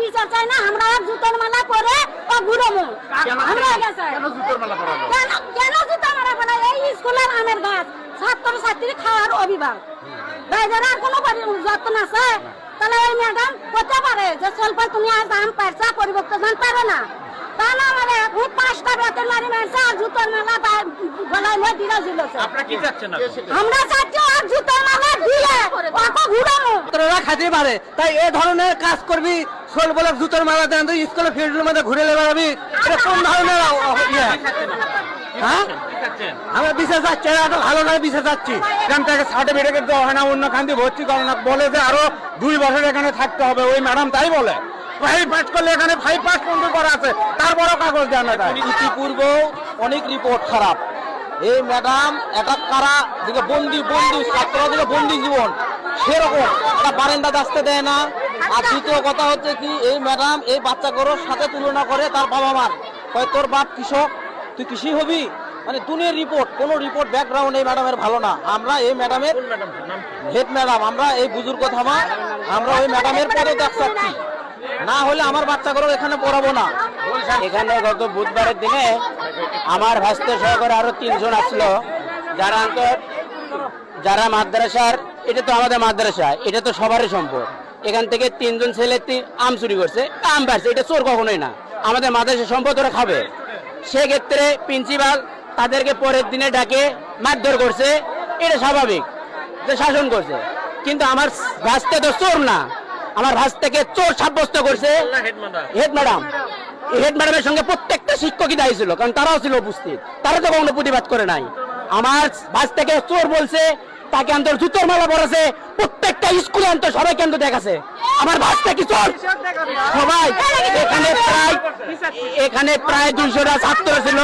বিচার চাই না, আমরা জুতোর মালা পরে ও ঘুরবো। আমরা কেন জুতোর মালা পরাবো? কেন জুতোর মালা পরে? এই স্কুলের আমের গাছ, ছাত্র ছাত্রী খাওয়ার অভিভাবক ভাইজারা আর কোনো যত্ন আছে? তাহলে ওই ম্যাডাম করতে পারে যে স্বল্প তুমি আজ আম পারছা পরিবর্তন পারে না, তাহলে আমাদের 5টা বেতন মারি মারছে আর জুতোর মালা গলায় নিয়ে দিরা ঝুলেছে। আপনারা কি চাচ্ছেন? আমরা চাচ্ছি আর জুতোর মালা দিয়ে ওকে ঘুরানো। ছাত্ররা খাইতে পারে, তাই এই ধরনের কাজ করবি। সোল বলে জুতোর মালা দেন, তুই স্কুলে ফিল্ডের মধ্যে ঘুরে বেড়াবি, এটা কোন ধরনের ইয়ে? হ্যাঁ, আমরা বিচার চাচ্ছি, এত ভালো নয়, বিচার চাচ্ছি। এখান থেকে সার্টিফিকেট দেওয়া হয় না, অন্য খান্তি ভর্তি করে না, বলে যে আরো 2 বছর এখানে থাকতে হবে। ওই ম্যাডাম তাই বলে 5 পাস করলে এখানে 5 পাস পর্যন্ত করা আছে, তারপরও কাগজ দেয় না। তাই ইতিপূর্বে অনেক রিপোর্ট খারাপ। এই ম্যাডাম একটা কারা দিকে বন্দি ছাত্ররা দিকে বন্দি জীবন, সেরকম একটা বারান্দাতে আসতে দেয় না। আর দ্বিতীয় কথা হচ্ছে কি, এই ম্যাডাম এই বাচ্চাগুলোর সাথে তুলনা করে তার বাবা মার, হয় তোর বাপ কৃষক, তুই কৃষি হবি, মানে দুনিয়ার রিপোর্ট, কোনো রিপোর্ট ব্যাকগ্রাউন্ড এই ম্যাডামের ভালো না। আমরা এই ম্যাডামের হেড ম্যাডাম, আমরা এই বুজুর্গ থামা, আমরা ওই ম্যাডামের পদত্যাগ চাচ্ছি, না হলে আমার বাচ্চাগুলো এখানে পড়াবো না। এখানে গত বুধবারের দিনে আমার ভাস্তে সহকারে আরো 3 জন আসলো, যারা মাদ্রাসার, এটা তো আমাদের মাদ্রাসা, এটা তো সবারই সম্পদ। এখান থেকে 3 জন ছেলে আম চুরি করছে, আম পারছে, এটা চোর কখনোই না, আমাদের মাদ্রাসার সম্পদ ওরা খাবে। সেক্ষেত্রে প্রিন্সিপাল তাদেরকে পরের দিনে ডাকে মারধর করছে, এটা স্বাভাবিক যে শাসন করছে। কিন্তু আমার ভাস্তে তো চোর না, আমার ভাস্তাকে চোর সাব্যস্ত করছে হেড ম্যাডাম। হেড ম্যাডামের সঙ্গে প্রত্যেকটা শিক্ষকই দায়ী ছিল, কারণ তারাও ছিল উপস্থিত, তারা তো কোনো প্রতিবাদ করে নাই। আমার ভাস্তাকে চোর বলছে, তাকে অন্তর জুতোর মালা পড়েছে, প্রত্যেকটা স্কুলে অন্তর সবাইকে অন্তর দেখাছে আমার ভাস্তা কি চোর। সবাই এখানে প্রায় 200টা ছাত্র ছিল,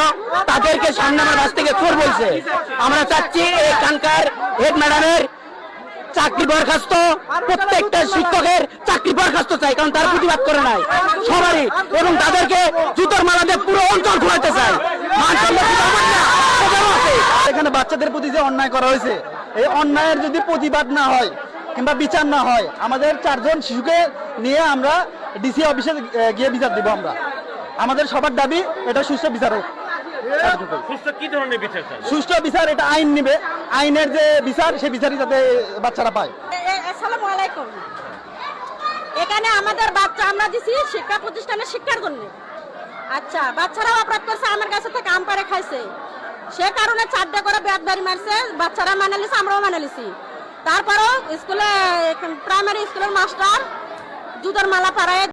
তাদেরকে সামনে আমার ভাস্তাকে চোর বলছে। আমরা চাচ্ছি এখানকার হেড ম্যাডামের চাকরি বরখাস্ত, প্রত্যেকটা শিক্ষকের চাকরি বরখাস্ত চাই, কারণ তার প্রতিবাদ করে নাই সবারই, এবং তাদেরকে জুতোর মালা দিয়ে পুরো অঞ্চল ঘুরাতে চাই। এখানে বাচ্চাদের প্রতি যে অন্যায় করা হয়েছে, এই অন্যায়ের যদি প্রতিবাদ না হয় কিংবা বিচার না হয়, আমাদের 4 জন শিশুকে নিয়ে আমরা ডিসি অফিসে গিয়ে বিচার দিব। আমরা আমাদের সবার দাবি এটা সুষ্ঠু বিচার হোক। কি ধরনের বিচার চান? সুষ্ঠু বিচার, এটা আইন নিবে, আইনের যে বিচার, সেই বিচারই যাতে বাচ্চারা পায়। আসসালামু আলাইকুম। এখানে আমাদের বাচ্চা আমরা দিছি শিক্ষা প্রতিষ্ঠানে শিক্ষার জন্য। আচ্ছা, বাচ্চারা অপরাধ করছে, আমার কাছে থেকে আম পাড়ে খাইছে, সে কারণে 4টা করে ব্যাটবাড়ি মারছে, বাচ্চারা মানে লিছে, আমরাও মানে লিছি। তারপরেও স্কুলে, প্রাইমারি স্কুলের মাস্টার জুতোর মালা পাড়ায়